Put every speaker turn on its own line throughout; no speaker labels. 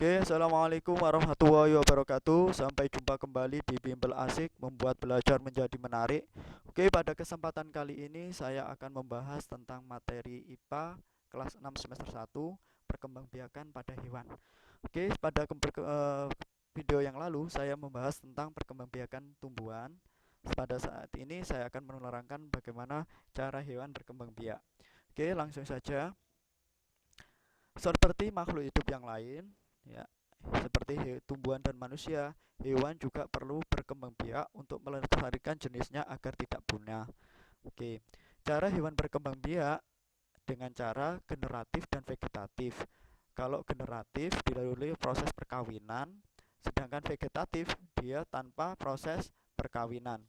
Oke, assalamualaikum warahmatullahi wabarakatuh. Sampai jumpa kembali di Bimbel Asik membuat belajar menjadi menarik. Oke, pada kesempatan kali ini saya akan membahas tentang materi IPA kelas 6 semester 1, perkembangbiakan pada hewan. Oke, pada video yang lalu saya membahas tentang perkembangbiakan tumbuhan. Pada saat ini saya akan menerangkan bagaimana cara hewan berkembang biak. Oke, langsung saja. Seperti makhluk hidup yang lain, ya, seperti tumbuhan dan manusia, hewan juga perlu berkembang biak untuk melestarikan jenisnya agar tidak punah. Oke, cara hewan berkembang biak dengan cara generatif dan vegetatif. Kalau generatif dilalui proses perkawinan, sedangkan vegetatif dia tanpa proses perkawinan.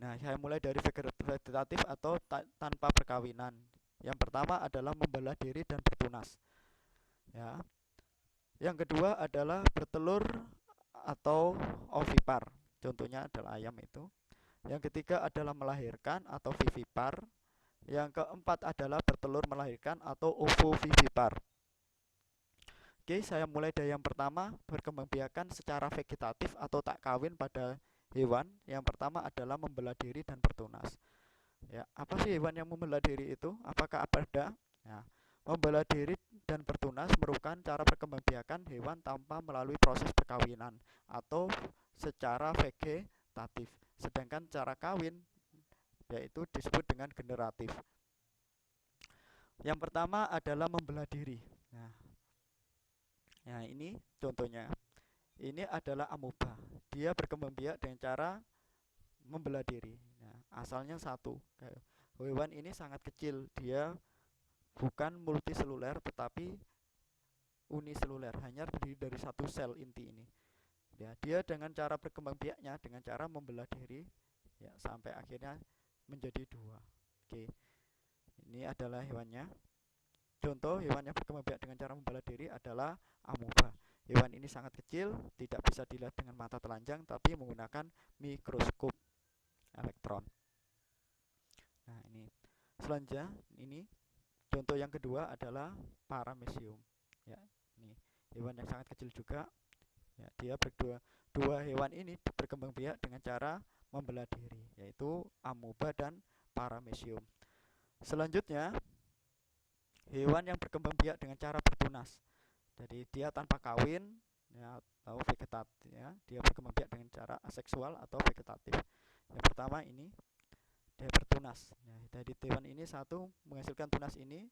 Nah, saya mulai dari vegetatif atau tanpa perkawinan. Yang pertama adalah membelah diri dan bertunas. Ya, yang kedua adalah bertelur atau ovipar. Contohnya adalah ayam itu. Yang ketiga adalah melahirkan atau vivipar. Yang keempat adalah bertelur melahirkan atau ovovivipar. Oke, saya mulai dari yang pertama, berkembangbiakan secara vegetatif atau tak kawin pada hewan. Yang pertama adalah membelah diri dan bertunas. Ya, apa sih hewan yang membelah diri itu? Apakah ada? Ya, membelah diri dan bertunas merupakan cara perkembangbiakan hewan tanpa melalui proses perkawinan atau secara vegetatif. Sedangkan cara kawin yaitu disebut dengan generatif. Yang pertama adalah membelah diri. Nah, ini contohnya. Ini adalah amoeba. Dia berkembang biak dengan cara membelah diri. Nah, asalnya satu. Hewan ini sangat kecil. Dia bukan multiseluler tetapi uniseluler, hanya terdiri dari satu sel inti ini. Ya, dia dengan cara berkembang biaknya dengan cara membelah diri, ya, sampai akhirnya menjadi dua. Oke, ini adalah hewannya. Contoh hewan yang berkembang biak dengan cara membelah diri adalah amoeba. Hewan ini sangat kecil, tidak bisa dilihat dengan mata telanjang, tapi menggunakan mikroskop elektron. Nah, ini selanjutnya, ini contoh yang kedua adalah paramecium. Ya, ini hewan yang sangat kecil juga. Ya, dia dua hewan ini berkembang biak dengan cara membelah diri, yaitu amoeba dan paramecium. Selanjutnya, hewan yang berkembang biak dengan cara bertunas. Jadi dia tanpa kawin, ya, atau vegetatif, ya. Dia berkembang biak dengan cara aseksual atau vegetatif. Yang pertama ini dia bertunas. Ya, dari hewan ini satu menghasilkan tunas ini,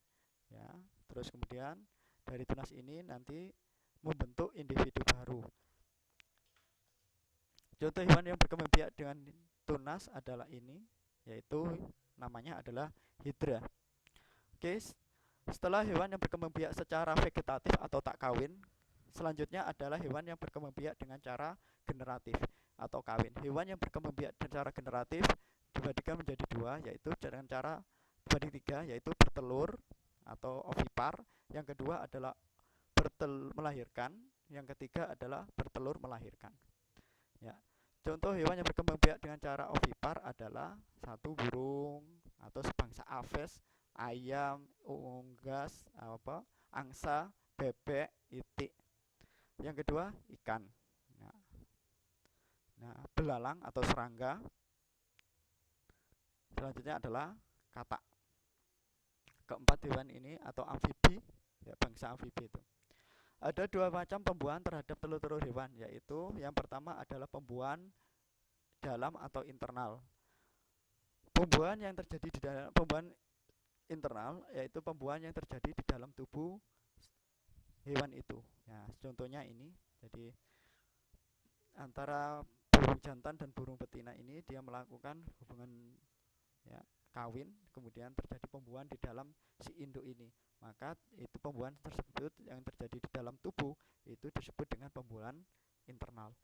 ya. Terus kemudian dari tunas ini nanti membentuk individu baru. Contoh hewan yang berkembang biak dengan tunas adalah ini, yaitu namanya adalah hidra. Oke, setelah hewan yang berkembang biak secara vegetatif atau tak kawin, selanjutnya adalah hewan yang berkembang biak dengan cara generatif atau kawin. Hewan yang berkembang biak dengan cara generatif dibandingkan menjadi dua, yaitu dengan cara dibanding tiga, yaitu bertelur atau ovipar. Yang kedua adalah melahirkan. Yang ketiga adalah bertelur melahirkan. Ya, contoh hewan yang berkembang biak dengan cara ovipar adalah satu burung atau sebangsa aves, ayam, unggas, angsa, bebek, itik. Yang kedua ikan. Nah, belalang atau serangga. Selanjutnya adalah katak. Keempat hewan ini atau amfibi, ya, bangsa amfibi itu. Ada dua macam pembuahan terhadap telur-telur hewan, yaitu yang pertama adalah pembuahan dalam atau internal. Pembuahan yang terjadi di dalam pembuahan internal yaitu pembuahan yang terjadi di dalam tubuh hewan itu. Ya, contohnya ini. Jadi antara burung jantan dan burung betina ini dia melakukan hubungan, ya, kawin, kemudian terjadi pembuahan di dalam si induk ini. Maka itu pembuahan tersebut yang terjadi di dalam tubuh itu disebut dengan pembuahan internal.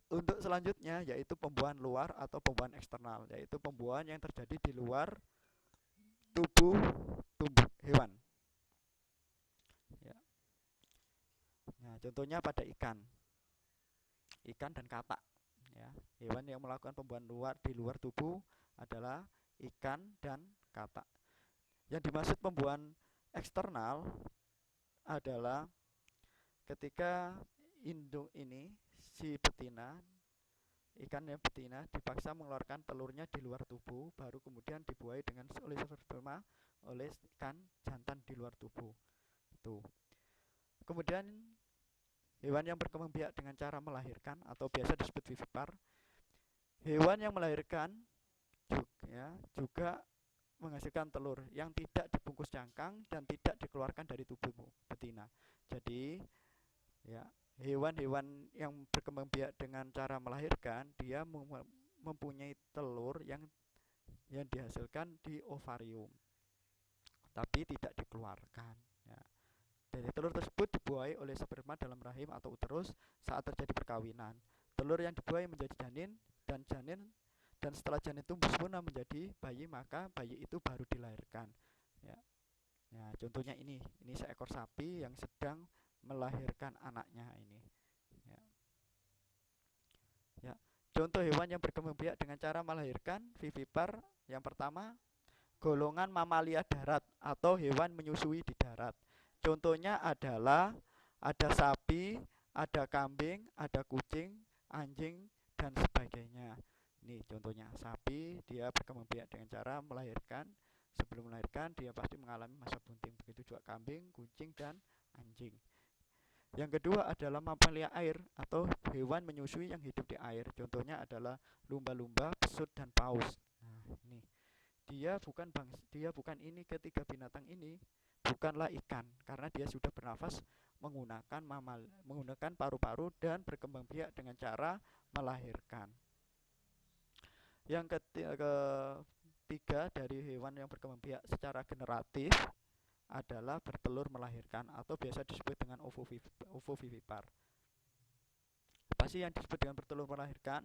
Untuk selanjutnya yaitu pembuahan luar atau pembuahan eksternal, yaitu pembuahan yang terjadi di luar tubuh hewan. Ya. Nah, contohnya pada ikan dan katak. Ya, hewan yang melakukan pembuahan di luar tubuh adalah ikan dan katak. Yang dimaksud pembuahan eksternal adalah ketika induk ini, si betina, ikan yang betina dipaksa mengeluarkan telurnya di luar tubuh, baru kemudian dibuahi dengan oleh sperma oleh ikan jantan di luar tubuh. Itu. Kemudian hewan yang berkembang biak dengan cara melahirkan atau biasa disebut vivipar. Hewan yang melahirkan juga menghasilkan telur yang tidak dibungkus cangkang dan tidak dikeluarkan dari tubuh betina. Jadi ya, hewan-hewan yang berkembang biak dengan cara melahirkan, dia mempunyai telur yang dihasilkan di ovarium, tapi tidak dikeluarkan. Ya. Dari telur tersebut dibuahi oleh sperma dalam rahim atau uterus saat terjadi perkawinan. Telur yang dibuahi menjadi janin dan setelah janin tumbuh sempurna menjadi bayi, maka bayi itu baru dilahirkan. Ya. Ya, contohnya ini seekor sapi yang sedang melahirkan anaknya ini. Ya. Ya. Contoh hewan yang berkembang biak dengan cara melahirkan vivipar, yang pertama golongan mamalia darat atau hewan menyusui di darat. Contohnya adalah ada sapi, ada kambing, ada kucing, anjing, dan sebagainya. Ini contohnya sapi, dia berkembang biak dengan cara melahirkan. Sebelum melahirkan dia pasti mengalami masa bunting. Begitu juga kambing, kucing, dan anjing. Yang kedua adalah mamalia air atau hewan menyusui yang hidup di air. Contohnya adalah lumba-lumba, pesut, dan paus. Nah, ini dia bukan ini, ketiga binatang ini bukanlah ikan karena dia sudah bernafas menggunakan paru-paru dan berkembang biak dengan cara melahirkan. Yang ketiga dari hewan yang berkembang biak secara generatif adalah bertelur melahirkan atau biasa disebut dengan ovovivipar. Apa sih yang disebut dengan bertelur melahirkan?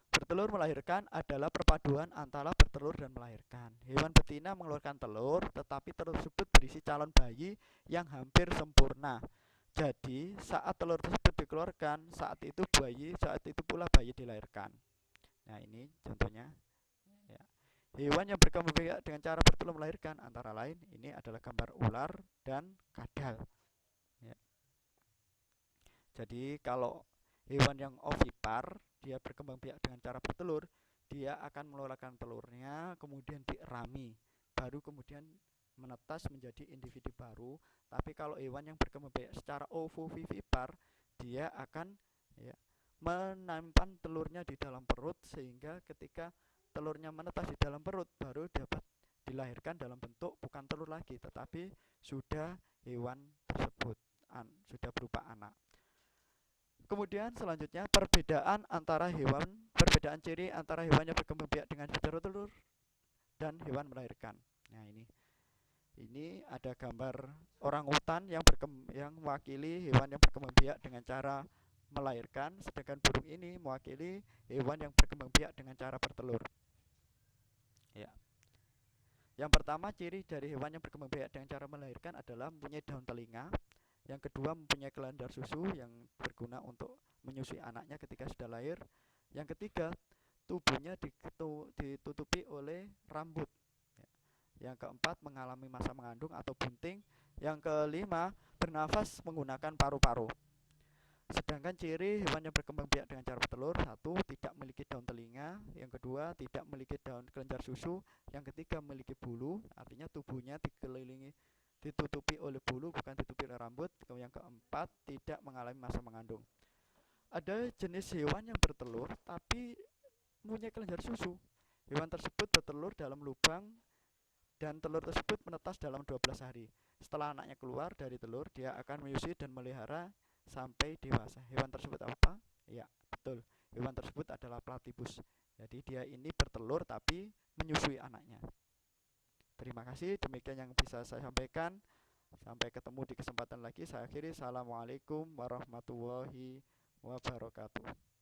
Bertelur melahirkan adalah perpaduan antara bertelur dan melahirkan. Hewan betina mengeluarkan telur, tetapi telur tersebut berisi calon bayi yang hampir sempurna. Jadi, saat telur tersebut dikeluarkan, saat itu pula bayi dilahirkan. Nah, ini contohnya. Ya. Hewan yang berkembang biak dengan cara bertelur melahirkan antara lain ini adalah gambar ular dan kadal. Ya. Jadi, kalau hewan yang ovipar, dia berkembang biak dengan cara bertelur, dia akan mengeluarkan telurnya, kemudian dierami, baru kemudian menetas menjadi individu baru. Tapi kalau hewan yang berkembang biak secara ovovivipar, dia akan menampan telurnya di dalam perut, sehingga ketika telurnya menetas di dalam perut, baru dapat dilahirkan dalam bentuk bukan telur lagi, tetapi sudah hewan tersebut, sudah berupa anak. Kemudian selanjutnya perbedaan ciri antara hewan yang berkembang biak dengan bertelur dan hewan melahirkan. Nah, ini ada gambar orangutan yang mewakili hewan yang berkembang biak dengan cara melahirkan, sedangkan burung ini mewakili hewan yang berkembang biak dengan cara bertelur. Ya. Yang pertama, ciri dari hewan yang berkembang biak dengan cara melahirkan adalah mempunyai daun telinga. Yang kedua, mempunyai kelenjar susu yang berguna untuk menyusui anaknya ketika sudah lahir. Yang ketiga, tubuhnya ditutupi oleh rambut. Yang keempat, mengalami masa mengandung atau bunting. Yang kelima, bernafas menggunakan paru-paru. Sedangkan ciri hewan yang berkembang biak dengan cara bertelur, satu, tidak memiliki daun telinga. Yang kedua, tidak memiliki daun kelenjar susu. Yang ketiga, memiliki bulu, artinya tubuhnya ditutupi oleh bulu, bukan ditutupi oleh rambut. Yang keempat, tidak mengalami masa mengandung. Ada jenis hewan yang bertelur tapi mempunyai kelenjar susu. Hewan tersebut bertelur dalam lubang dan telur tersebut menetas dalam 12 hari. Setelah anaknya keluar dari telur, dia akan menyusui dan melihara sampai dewasa. Hewan tersebut apa? Ya, betul. Hewan tersebut adalah platypus. Jadi dia ini bertelur tapi menyusui anaknya. Terima kasih, demikian yang bisa saya sampaikan. Sampai ketemu di kesempatan lagi. Saya akhiri. Assalamualaikum warahmatullahi wabarakatuh.